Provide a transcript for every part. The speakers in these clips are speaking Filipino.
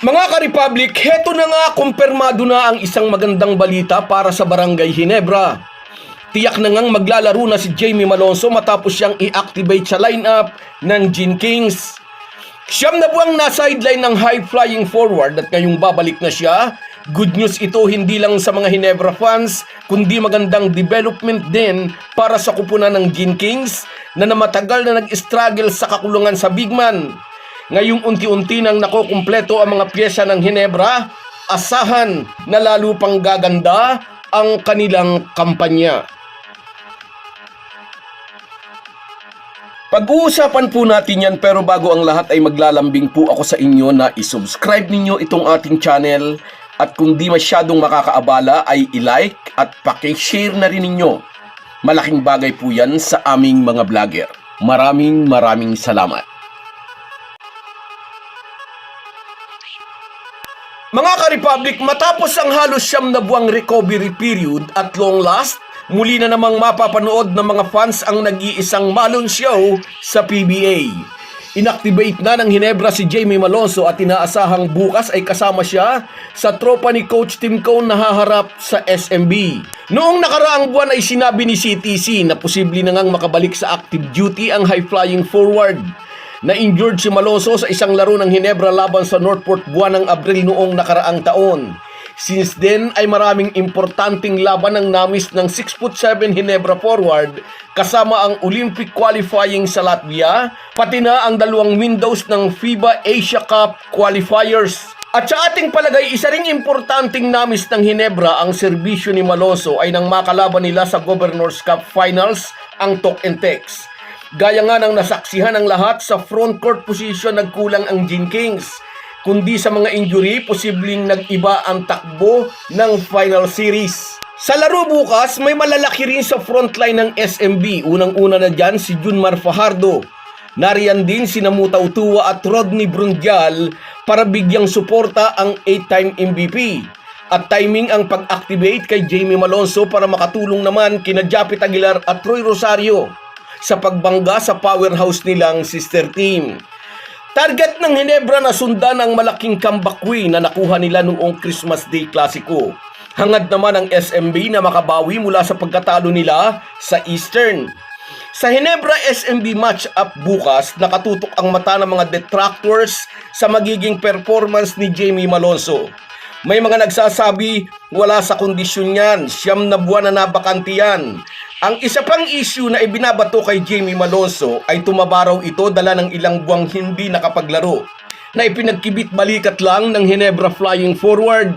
Mga ka-Republic, heto na nga, kumpirmado na ang isang magandang balita para sa Barangay Ginebra. Tiyak na ngang maglalaro na si Jamie Malonzo matapos siyang i-activate sa lineup ng Gin Kings. Siyam na buwang na-sideline ng high-flying forward at ngayong babalik na siya. Good news ito hindi lang sa mga Ginebra fans, kundi magandang development din para sa kupunan ng Gin Kings na matagal na nag-struggle sa kakulungan sa big man. Ngayong unti-unti nang nakukumpleto ang mga pyesa ng Ginebra, asahan na lalo pang gaganda ang kanilang kampanya. Pag-uusapan po natin yan, pero bago ang lahat ay maglalambing po ako sa inyo na isubscribe ninyo itong ating channel at kung di masyadong makakaabala ay i-like at paki-share na rin ninyo. Malaking bagay po yan sa aming mga vlogger. Maraming salamat. Mga ka-Republic, matapos ang halos 9 na buwang recovery period at long last, muli na namang mapapanood ng mga fans ang nag-iisang Malon Show sa PBA. Inactivate na ng Ginebra si Jamie Malonzo at inaasahang bukas ay kasama siya sa tropa ni Coach Tim Cone na haharap sa SMB. Noong nakaraang buwan ay sinabi ni CTC na posible na ngang makabalik sa active duty ang high-flying forward. Na-injured si Malonzo sa isang laro ng Ginebra laban sa Northport buwan ng Abril noong nakaraang taon. Since then ay maraming importanteng laban ang namis ng 6'7" Ginebra forward kasama ang Olympic qualifying sa Latvia, pati na ang 2 windows ng FIBA Asia Cup qualifiers. At sa ating palagay, isa ring importanteng namis ng Ginebra ang serbisyo ni Malonzo ay nang makalaban nila sa Governors Cup Finals ang talk and text. Gaya nga ng nasaksihan ng lahat, sa front court position nagkulang ang Gin Kings. Kundi sa mga injury, posibleng nag-iba ang takbo ng final series. Sa laro bukas, may malalaki rin sa frontline ng SMB. Unang-una na dyan si Junmar Fajardo. Nariyan din si Namutaw Tua at Rodney Brundial para bigyang suporta ang 8-time MVP. At timing ang pag-activate kay Jamie Malonzo para makatulong naman kina Japit Aguilar at Troy Rosario sa pagbangga sa powerhouse nilang sister team. Target ng Ginebra na sundan ang malaking comeback win na nakuha nila noong Christmas Day Clasico. Hangad naman ang SMB na makabawi mula sa pagkatalo nila sa Eastern. Sa Ginebra SMB match-up bukas, nakatutok ang mata ng mga detractors sa magiging performance ni Jamie Malonzo. May mga nagsasabi, wala sa kondisyon yan, 9 na buwan na nabakante yan. Ang isa pang issue na ibinabato kay Jamie Malonzo ay tumabaraw ito dala ng ilang buwang hindi nakapaglaro, na ipinagkibit balikat lang ng Ginebra flying forward.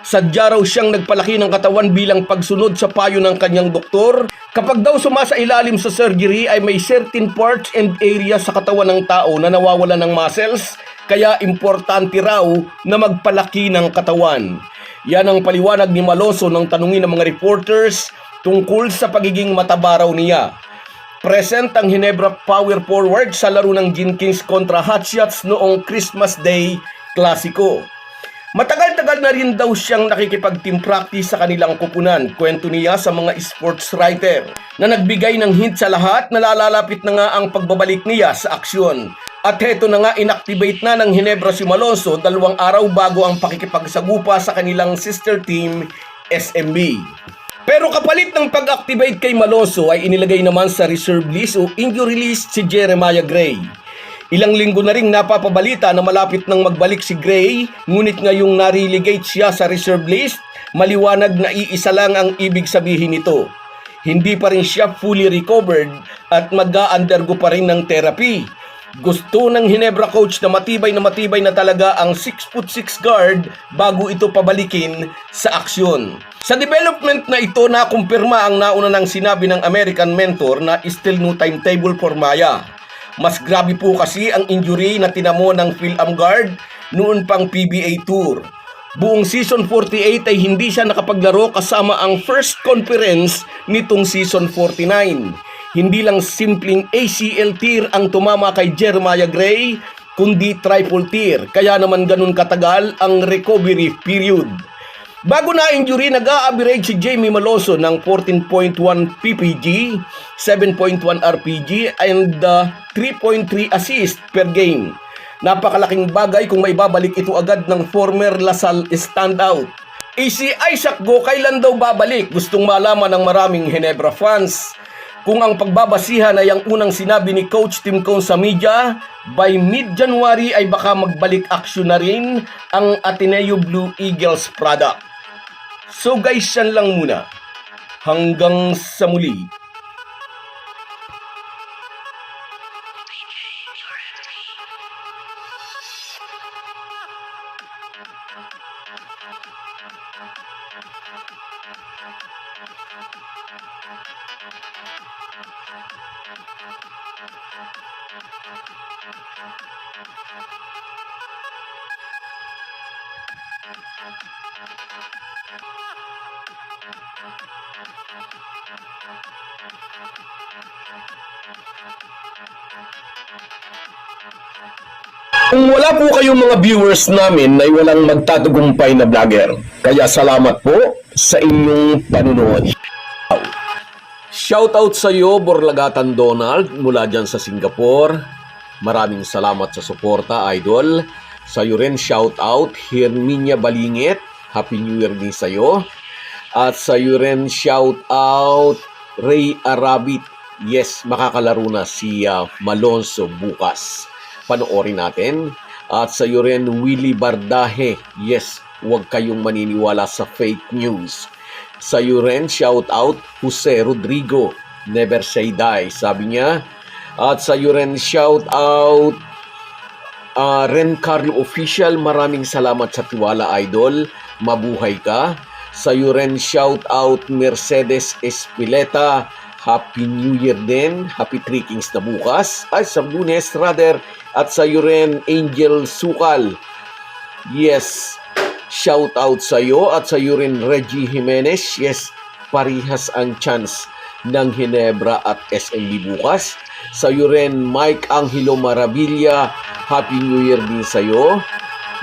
Sadya raw siyang nagpalaki ng katawan bilang pagsunod sa payo ng kanyang doktor. Kapag daw sumasailalim sa surgery ay may certain parts and areas sa katawan ng tao na nawawala ng muscles, kaya importante raw na magpalaki ng katawan. Yan ang paliwanag ni Malonzo nang tanungin ng mga reporters tungkol sa pagiging mataba raw niya. Present ang Ginebra power forward sa laro ng Gin Kings kontra Hotshots noong Christmas Day Clasico. Matagal-tagal na rin daw siyang nakikipag-team practice sa kanilang kupunan. Kwento niya sa mga sports writer na nagbigay ng hint sa lahat na lalapit na nga ang pagbabalik niya sa aksyon. At heto na nga, inactivate na ng Ginebra si Malonzo 2 araw bago ang pakikipagsagupa sa kanilang sister team SMB. Pero kapalit ng pag-activate kay Malonzo ay inilagay naman sa reserve list o injury list si Jeremiah Gray. Ilang linggo na ring napapabalita na malapit nang magbalik si Gray, ngunit ngayong na-relegate siya sa reserve list, maliwanag na iisa lang ang ibig sabihin nito. Hindi pa rin siya fully recovered at mag-a-undergo pa rin ng therapy. Gusto ng Ginebra coach na matibay na talaga ang 6'6" guard bago ito pabalikin sa aksyon. Sa development na ito, nakumpirma ang nauna nang sinabi ng American mentor na still no timetable for Maya. Mas grabe po kasi ang injury na tinamo ng Phil-Am guard noon pang PBA Tour. Buong season 48 ay hindi siya nakapaglaro kasama ang first conference nitong season 49. Hindi lang simpleng ACL tear ang tumama kay Jeremiah Gray, kundi triple tear. Kaya naman ganun katagal ang recovery period. Bago na injury, nag-a-average si Jamie Malonzo ng 14.1 PPG, 7.1 RPG, and 3.3 assist per game. Napakalaking bagay kung maibabalik ito agad ng former Lasal standout. Si Isaac Go kailan daw babalik? Gustong malaman ng maraming Ginebra fans. Kung ang pagbabasihan ay ang unang sinabi ni Coach Tim Cone sa media, by mid-January ay baka magbalik aksyon na rin ang Ateneo Blue Eagles product. So guys, yan lang muna. Hanggang sa muli. Kung wala po kayong mga viewers namin ay walang magtatagumpay na vlogger. Kaya salamat po sa inyong panunood. Shoutout sa iyo, Borlagatan Donald, mula dyan sa Singapore. Maraming salamat sa suporta, idol. Sa iyo rin, shoutout, Herminia Balingit. Happy New Year din sa iyo. At sa iyo rin, shoutout, Ray Arabit. Yes, makakalaro na si Malonzo bukas. Panoorin natin. At sa iyo rin, Willie Bardahe. Yes, huwag kayong maniniwala sa fake news. Sa iyo rin, shout out, Jose Rodrigo. Never say die, sabi niya. At sa iyo rin, shout out, Ren Carlo Official. Maraming salamat sa tiwala, idol. Mabuhay ka. Sa iyo rin, shout out, Mercedes Espileta. Happy New Year din. Happy Three Kings na bukas. Ay, sa Lunes, rather. At sa iyo rin, Angel Sukal. Yes, shout out sa iyo. At sa iyo rin, Reggie Jimenez. Yes, parihas ang chance ng Ginebra at SMB bukas. Sa iyo rin, Mike Angelo Maravilla. Happy New Year din sa iyo.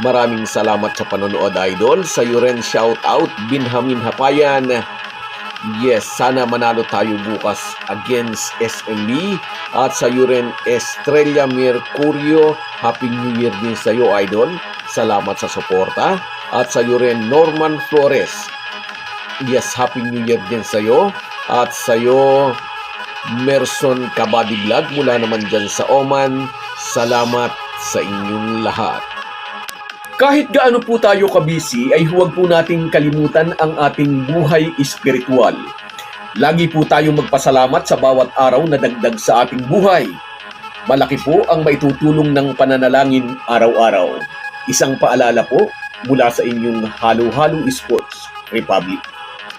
Maraming salamat sa panonood, idol. Sa iyo rin, shout out, Benjamin Hapayan. Yes, sana manalo tayo bukas against SMB. At sa iyo rin, Estrella Mercurio. Happy New Year din sa iyo, idol. Salamat sa suporta. At sa iyo rin, Norman Flores. Yes, Happy New Year din sa iyo. At sa iyo, Merson Kabady Vlog mula naman dyan sa Oman. Salamat sa inyong lahat. Kahit gaano po tayo kabisi ay huwag po nating kalimutan ang ating buhay espiritual. Lagi po tayong magpasalamat sa bawat araw na dagdag sa ating buhay. Malaki po ang maitutulong ng pananalangin araw-araw. Isang paalala po mula sa inyong Halo-Halo Sports Republic.